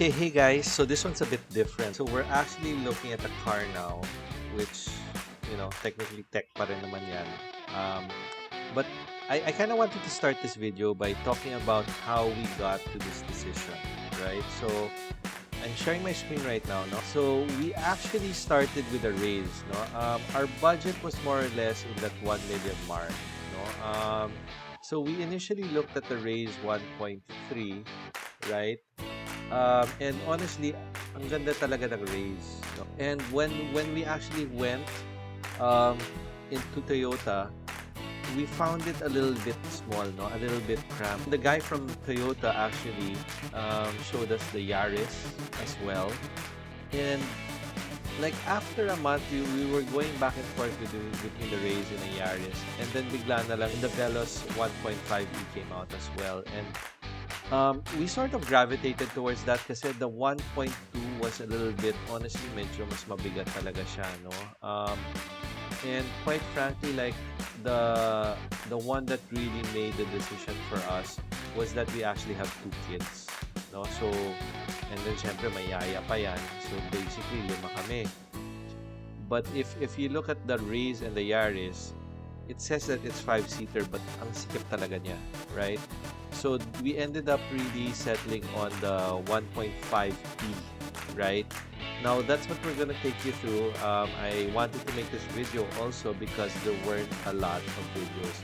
Okay, hey guys, so this one's a bit different. So we're actually looking at a car now, which, technically tech pa rin naman yan. But I kind of wanted to start this video by talking about how we got to this decision, right? So I'm sharing my screen right now, no? So we actually started with a raise, no? Our budget was more or less in that 1 million mark, no? So we initially looked at the raise 1.3, right? And honestly, ang ganda talaga ng raise, no? And when we actually went um, into Toyota, we found it a little bit small, no? A little bit cramped. The guy from Toyota actually showed us the Yaris as well. And like after a month, we were going back and forth between the Rays and the Yaris. And then bigla na lang, the Veloz 1.5e came out as well. And we sort of gravitated towards that kasi the 1.2 was a little bit, honestly, medyo mas mabigat talaga siya, no? And quite frankly, like the one that really made the decision for us was that we actually have 2 kids, no? So, and then syempre may yaya pa yan. So basically 5 kami. But if you look at the Rays and the Yaris, it says that it's 5-seater, but ang sikip talaga niya, right? So we ended up really settling on the 1.5e, right? Now that's what we're gonna take you through. I wanted to make this video also because there weren't a lot of videos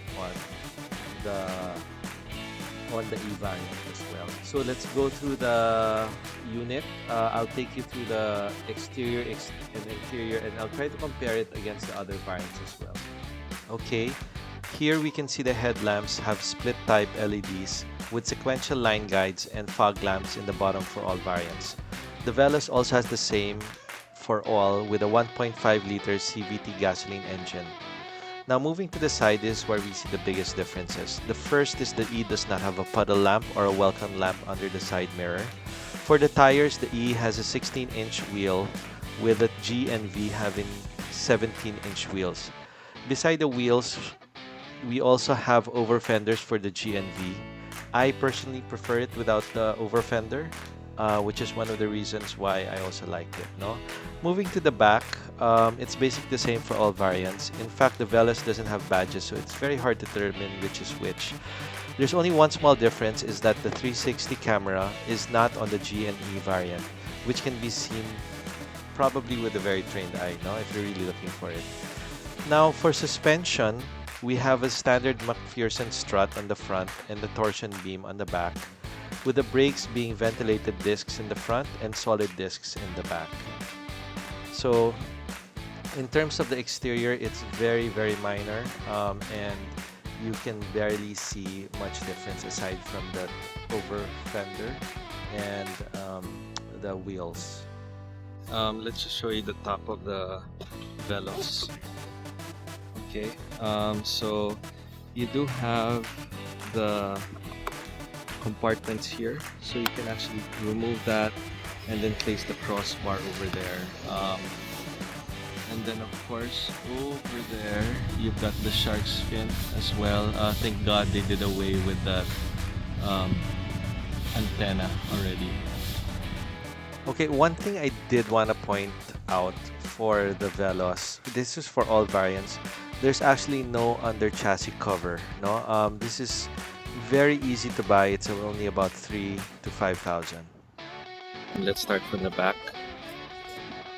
on the e-variant as well. So let's go through the unit. I'll take you through the exterior and interior, and I'll try to compare it against the other variants as well. Okay, here we can see the headlamps have split type LEDs with sequential line guides and fog lamps in the bottom for all variants. The Veloz also has the same for all with a 1.5-liter CVT gasoline engine. Now moving to the side is where we see the biggest differences. The first is the E does not have a puddle lamp or a welcome lamp under the side mirror. For the tires, the E has a 16-inch wheel with the G and V having 17-inch wheels. Beside the wheels, we also have over fenders for the G and V. I personally prefer it without the over fender, which is one of the reasons why I also like it, no? Moving to the back, it's basically the same for all variants. In fact, the Veloz doesn't have badges, so it's very hard to determine which is which. There's only one small difference, is that the 360 camera is not on the G and E variant, which can be seen probably with a very trained eye, no? If you're really looking for it. Now, for suspension, we have a standard McPherson strut on the front and the torsion beam on the back, with the brakes being ventilated discs in the front and solid discs in the back. So, in terms of the exterior, it's very, very minor, and you can barely see much difference aside from the over fender and the wheels. Let's just show you the top of the Veloz. Okay, so you do have the compartments here, so you can actually remove that and then place the crossbar over there. And then of course over there you've got the shark's fin as well. Thank God they did away with that antenna already. Okay, one thing I did want to point out for the Veloz, this is for all variants, there's actually no under chassis cover, no? This is very easy to buy. It's only about 3,000 to 5,000. Let's start from the back.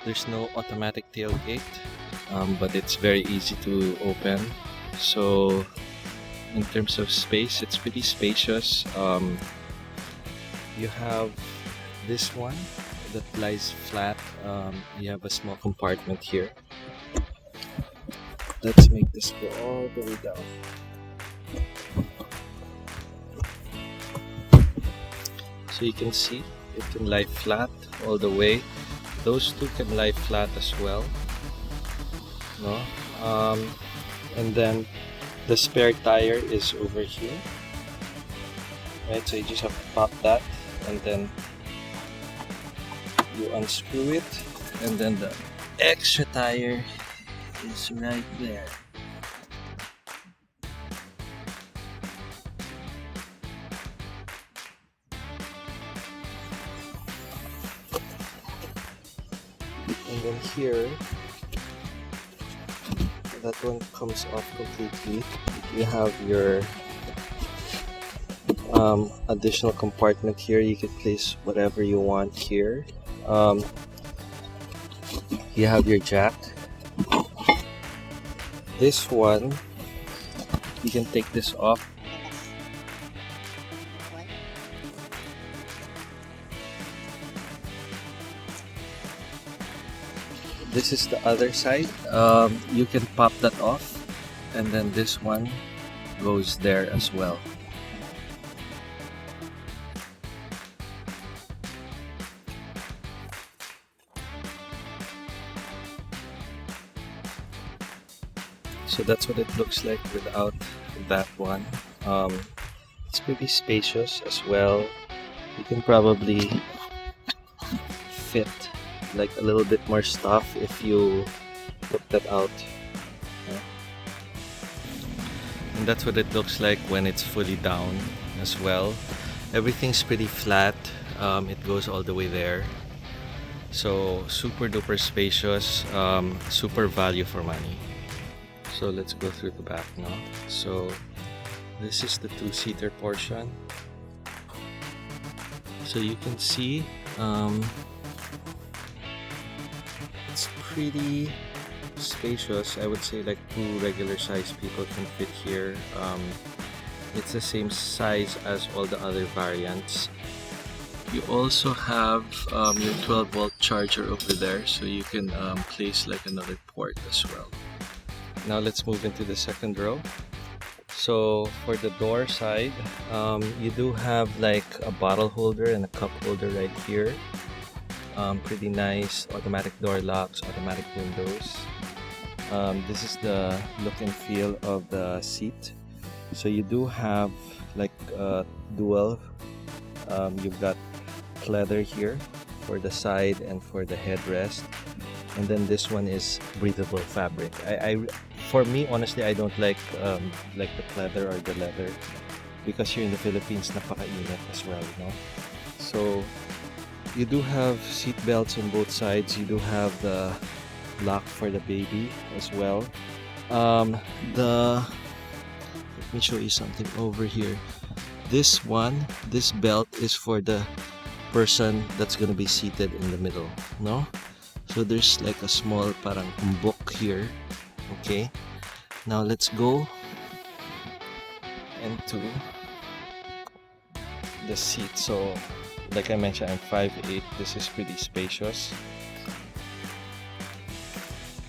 There's no automatic tailgate, but it's very easy to open. So in terms of space, it's pretty spacious. You have this one that lies flat. You have a small compartment here. Let's make this go all the way down. So you can see it can lie flat all the way. Those two can lie flat as well, no? And then the spare tire is over here, right? So you just have to pop that, and then you unscrew it, and then the extra tire is right there. then here, that one comes off completely. You have your additional compartment here. You can place whatever you want here. You have your jack. This one, you can take this off. This is the other side. You can pop that off, and then this one goes there as well. So that's what it looks like without that one. It's pretty spacious as well. You can probably fit like a little bit more stuff if you took that out. And that's what it looks like when it's fully down as well. Everything's pretty flat. It goes all the way there. So super duper spacious, super value for money. So let's go through the back now. So this is the two-seater portion. So you can see it's pretty spacious. I would say like two regular sized people can fit here. It's the same size as all the other variants. You also have your 12-volt charger over there, so you can place like another port as well. Now let's move into the second row. So for the door side, you do have like a bottle holder and a cup holder right here. Pretty nice. Automatic door locks, automatic windows. This is the look and feel of the seat. So you do have like dual. You've got leather here for the side and for the headrest, and then this one is breathable fabric. For me, honestly, I don't like the pleather or the leather because here in the Philippines, napakainit as well, you know. So you do have seat belts on both sides. You do have the lock for the baby as well. Let me show you something over here. This belt is for the person that's gonna be seated in the middle, no? So there's like a small parang umbok here. Okay, now let's go into the seat. So like I mentioned, I'm 5'8". This is pretty spacious.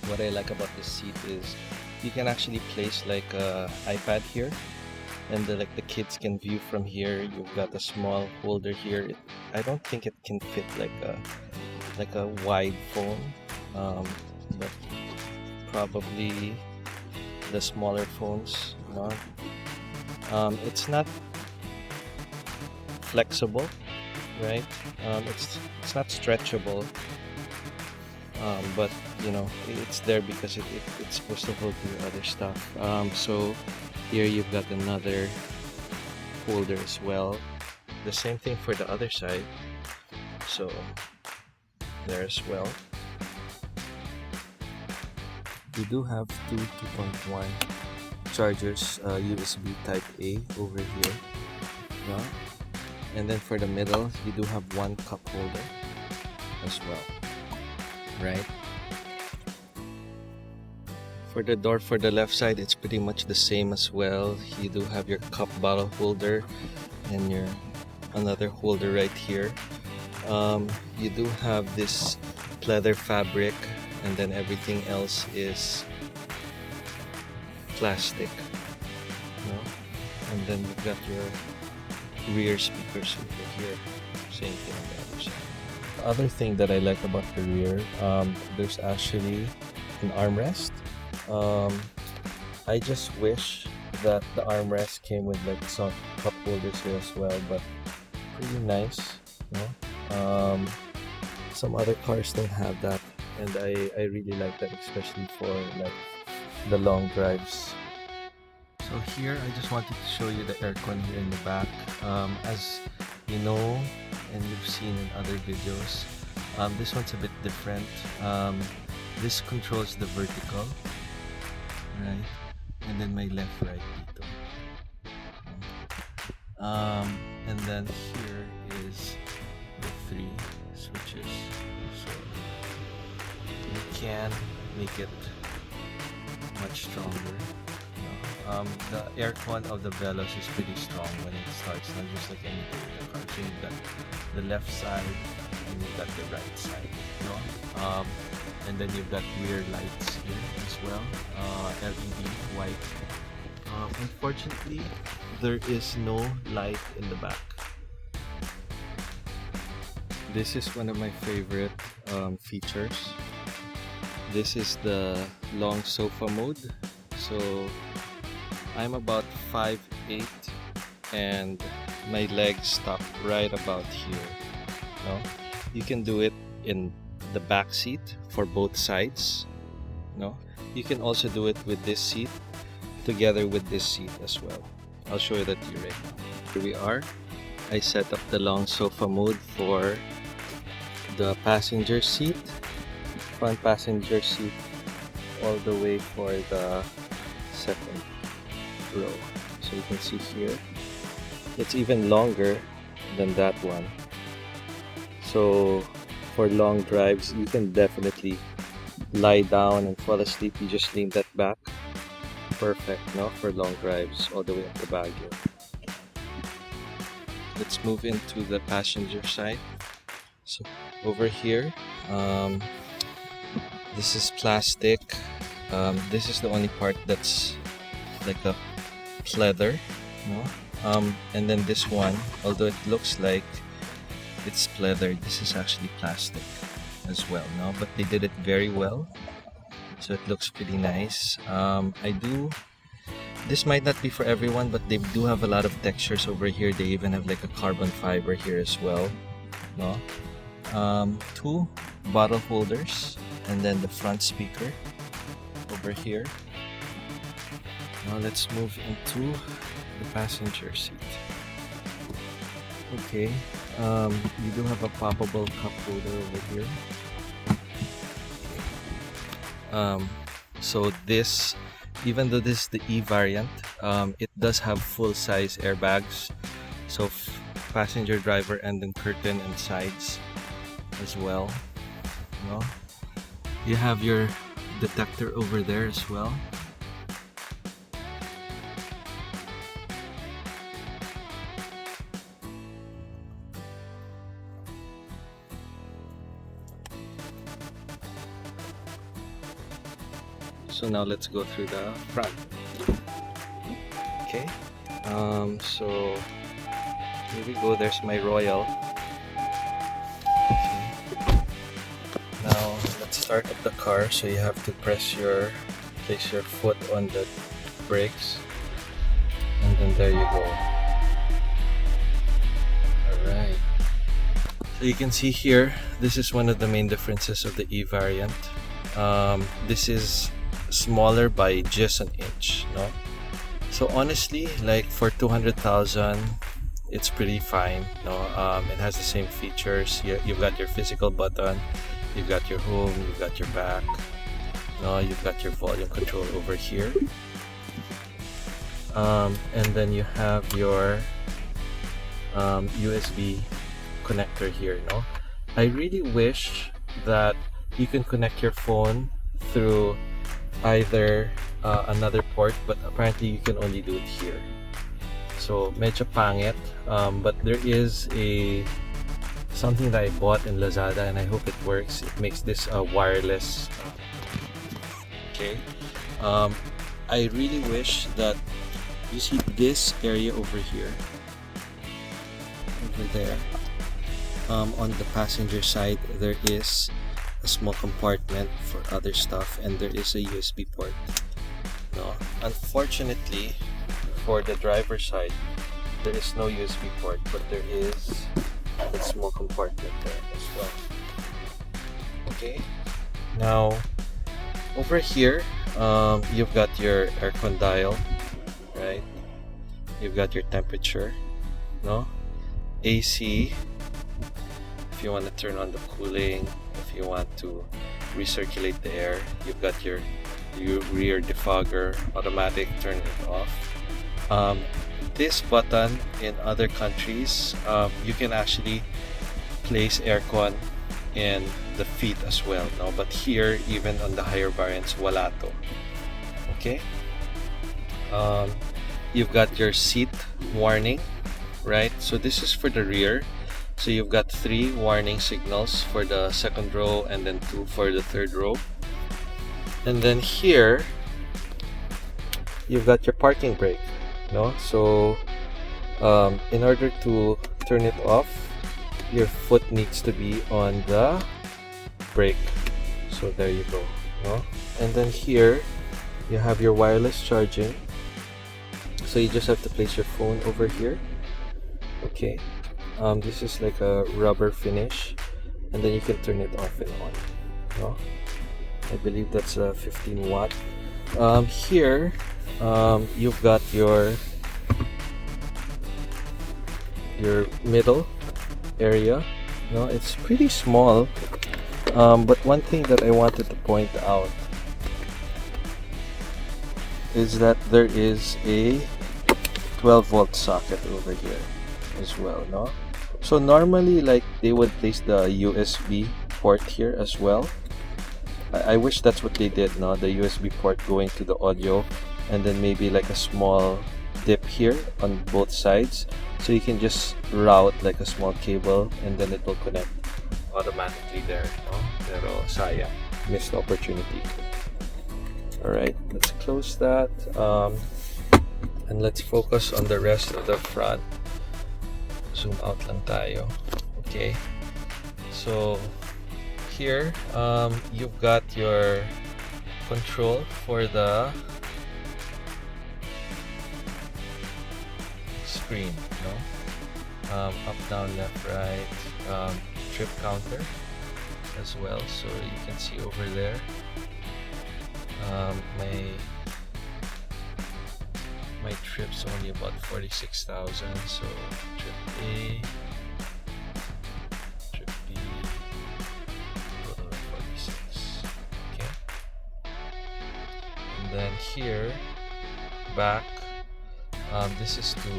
What I like about this seat is you can actually place like a iPad here, and the kids can view from here. You've got a small holder here. I don't think it can fit like a wide phone, but probably the smaller phones, you know. It's not flexible, right? It's not stretchable, but you know, it's there because it's supposed to hold your other stuff. So here you've got another holder as well. The same thing for the other side. So there as well. We do have two 2.1 chargers, USB Type A over here. Yeah. And then for the middle, you do have one cup holder as well, right? For the door for the left side, it's pretty much the same as well. You do have your cup bottle holder and your another holder right here. You do have this pleather fabric, and then everything else is plastic, you know? And then you've got your rear speakers over here. Same thing on the other side. The other thing that I like about the rear, there's actually an armrest. I just wish that the armrest came with like some cup holders here as well, but pretty nice, you know? Some other cars don't have that, and I really like that, especially for like the long drives. So here I just wanted to show you the aircon here in the back. As you know and you've seen in other videos, This one's a bit different. This controls the vertical, right? And then my left, right dito. And then here is the 3 switches. So you can make it much stronger. The aircon of the Veloz is pretty strong when it starts, not just like any other car. So you've got the left side and you've got the right side. And then you've got rear lights here as well, LED white. Unfortunately, there is no light in the back. This is one of my favorite features. This is the long sofa mode. So I'm about 5'8" and my legs stop right about here. You can do it in the back seat for both sides. You can also do it with this seat together with this seat as well. I'll show you that to you right now. Here we are. I set up the long sofa mode for the passenger seat, front passenger seat, all the way for the second row. So you can see here, it's even longer than that one. So for long drives, you can definitely lie down and fall asleep. You just lean that back. Perfect, for long drives all the way up to Baguio. Let's move into the passenger side. So over here, this is plastic. This is the only part that's like a pleather, and then this one, although it looks like it's pleather, this is actually plastic as well, but they did it very well, so it looks pretty nice. This might not be for everyone, but they do have a lot of textures over here. They even have like a carbon fiber here as well. 2 bottle holders, and then the front speaker over here. Now let's move into the passenger seat. Okay, you do have a poppable cup holder over here. So this, even though this is the E variant, it does have full-size airbags. So passenger, driver, and then curtain and sides as well. You have your detector over there as well. So now let's go through the front. Okay, so here we go. There's my Royal. Okay. Now let's start up the car. So you have to place your foot on the brakes, and then there you go. Alright. So you can see here, this is one of the main differences of the E variant. This is smaller by just an inch, so honestly, like for 200,000, it's pretty fine. It has the same features. You've got your physical button, you've got your home, you've got your back, you've got your volume control over here, and then you have your USB connector here. I really wish that you can connect your phone through either another port, but apparently you can only do it here. So medyo pangit, but there is something that I bought in Lazada, and I hope it works. It makes this a wireless. Okay, I really wish that you see this area over here, over there. On the passenger side, there is a small compartment for other stuff, and there is a USB port. Unfortunately, for the driver's side, there is no USB port, but there is a small compartment there as well. Okay, now over here, you've got your aircon dial, right? You've got your temperature, AC, if you want to turn on the cooling, if you want to recirculate the air, you've got your rear defogger, automatic, turn it off. This button in other countries, you can actually place aircon in the feet as well, no? But here, even on the higher variants, wala to. Okay. You've got your seat warning, right? So this is for the rear. So you've got 3 warning signals for the second row and then 2 for the third row. And then here, you've got your parking brake, no? So in order to turn it off, your foot needs to be on the brake. So there you go, no? And then here, you have your wireless charging. So you just have to place your phone over here. Okay. This is like a rubber finish, and then you can turn it off and on. No? I believe that's a 15 watt. Here, you've got your middle area. No, it's pretty small. But one thing that I wanted to point out is that there is a 12-volt socket over here as well, no? So normally, like, they would place the USB port here as well. I wish that's what they did, no? The USB port going to the audio, and then maybe like a small dip here on both sides, so you can just route like a small cable and then it will connect automatically there, no? Pero sayang, missed opportunity. Alright, let's close that, and let's focus on the rest of the front. Zoom out lang tayo. Okay, so here, you've got your control for the screen, no? Up, down, left, right, trip counter as well, so you can see over there. My trip's only about 46,000, so trip A, trip B, total of 46. Okay. And then here, back, this is to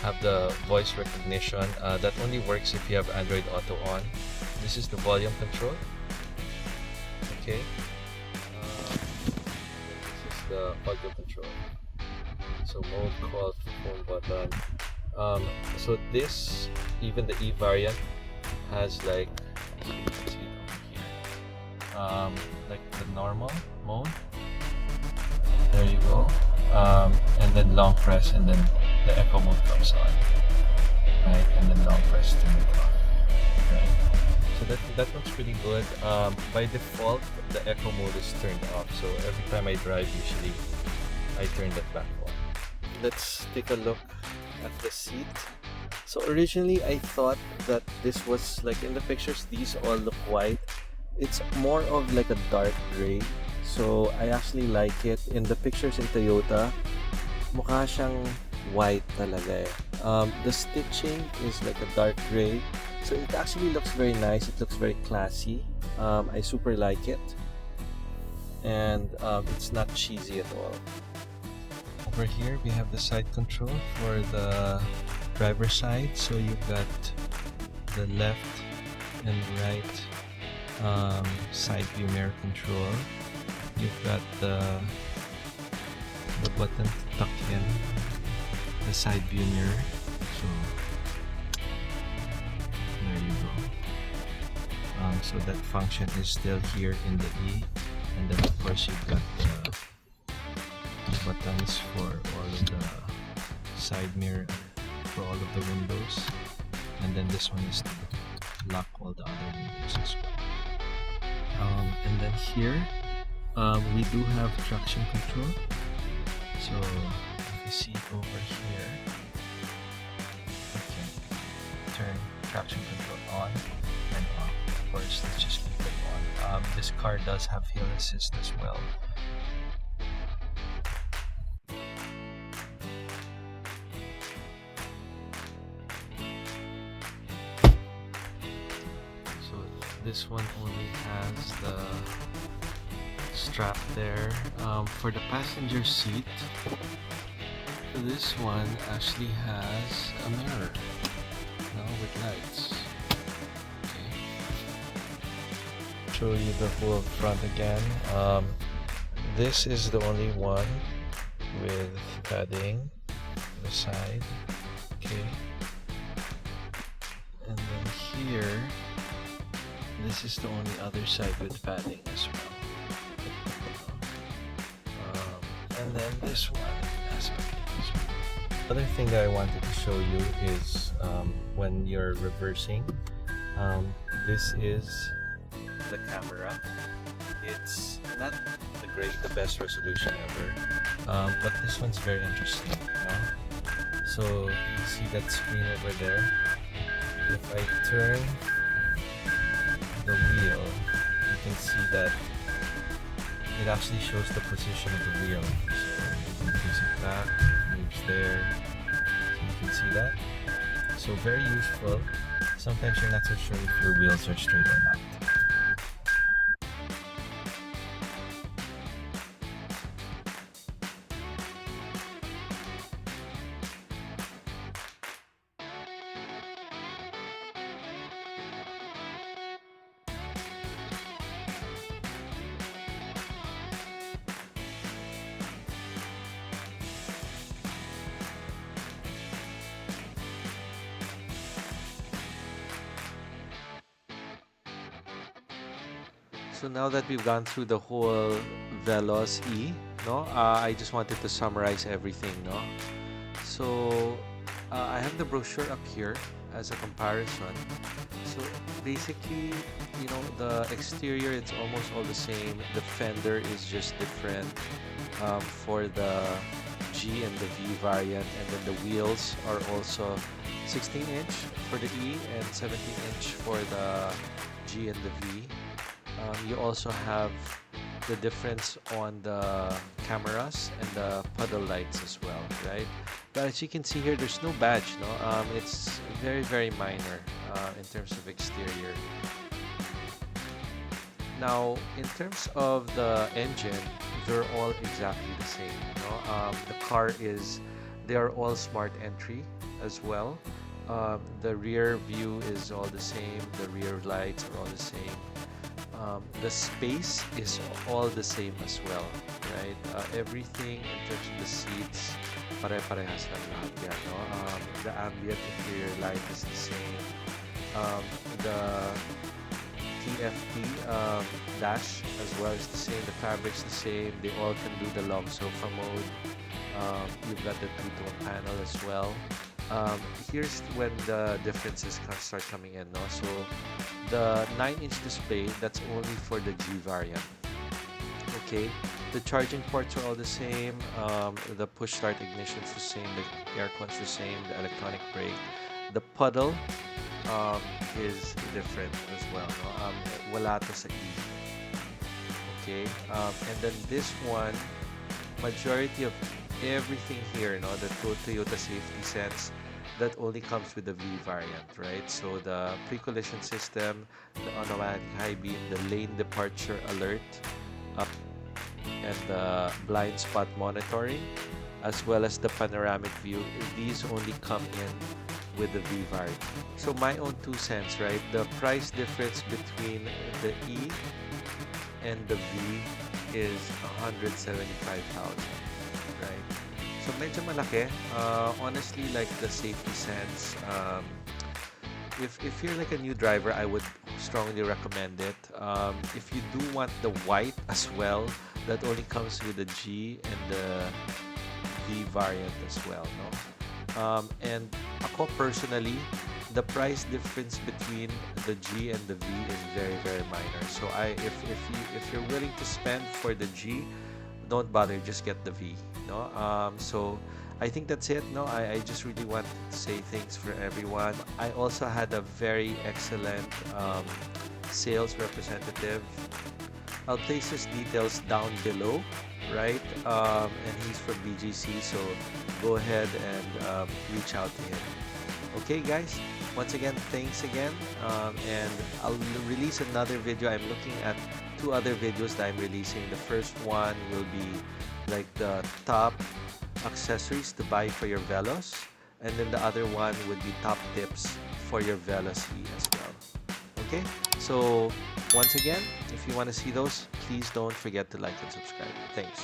have the voice recognition. That only works if you have Android Auto on. This is the volume control. Okay. This is the audio control. So mode, call, phone button. So this, even the E variant, has like, you can see it over here, like the normal mode. There you go. And then long press, and then the echo mode comes on, right? And then long press to turn it off, right? So that one's pretty good. By default, the echo mode is turned off, so every time I drive, usually I turn that back on. Let's take a look at the seat. So originally I thought that this was like, in the pictures, these all look white. It's more of like a dark gray. So I actually like it. In the pictures in Toyota, mukha siyang white talaga eh. The stitching is like a dark gray. So it actually looks very nice. It looks very classy. I super like it. And it's not cheesy at all. Over here we have the side control for the driver's side. So you've got the left and right side view mirror control. You've got the button to tuck in the side view mirror. So there you go. So that function is still here in the E, and then of course you've got the buttons for all of the side mirror for all of the windows, and then this one is to lock all the other windows as well. And then here we do have traction control. So if you see over here, you can turn traction control on and off. Of course, let's just leave it on. This car does have hill assist as well. this one only has the strap there. For the passenger seat, this one actually has a mirror with lights. Okay. Show you the whole front again. This is the only one with padding on the side. Okay. And then here, this is the only other side with padding as well. And then this one has padding as well. Other thing that I wanted to show you is when you're reversing. This is the camera. It's not the best resolution ever, but this one's very interesting. So you see that screen over there. If I turn the wheel, you can see that it actually shows the position of the wheel. So you can face it back, moves there. So you can see that. So very useful. Sometimes you're not so sure if your wheels are straight or not. So now that we've gone through the whole Veloz E, I just wanted to summarize everything, So I have the brochure up here as a comparison. So basically, the exterior, it's almost all the same. The fender is just different for the G and the V variant, and then the wheels are also 16-inch for the E and 17-inch for the G and the V. You also have the difference on the cameras and the puddle lights as well, right? But as you can see here, there's no badge, it's very, very minor in terms of exterior. Now, in terms of the engine, they're all exactly the same. They are all smart entry as well. The rear view is all the same. The rear lights are all the same. The space is all the same as well, right? Everything in terms of the seats, pare-parehas lang lahat yan, The ambient interior light is the same. The TFT dash as well is the same. The fabric's the same. They all can do the long sofa mode. You've got the two-tone panel as well. Here's when the differences start coming in, So the 9-inch display, that's only for the G variant. Okay, the charging ports are all the same. The push start ignition is the same. The aircon's the same. The electronic brake. The puddle is different as well. Wala to sa E. Okay, and then this one, majority of everything here, the Toyota Safety Sense, that only comes with the V variant, right? So the pre-collision system, the automatic high beam, the lane departure alert, and the blind spot monitoring, as well as the panoramic view, these only come in with the V variant. So my own 2 cents, right? The price difference between the E and the V is 175,000, right? So medyo malaki. Honestly, like the Safety Sense, if you're like a new driver, I would strongly recommend it. If you do want the white as well, that only comes with the G and the V variant as well, and ako personally, the price difference between the G and the V is very, very minor. So if you're willing to spend for the G, don't bother, just get the V. So I think that's it. I just really want to say thanks for everyone. I also had a very excellent sales representative. I'll place his details down below, right? And he's from BGC, so go ahead and reach out to him. Okay, guys, once again, thanks again. And I'll release another video. I'm looking at two other videos that I'm releasing. The first one will be like the top accessories to buy for your Veloz, and then the other one would be top tips for your Veloz E as well. Okay, so once again, if you want to see those, please don't forget to like and subscribe. Thanks.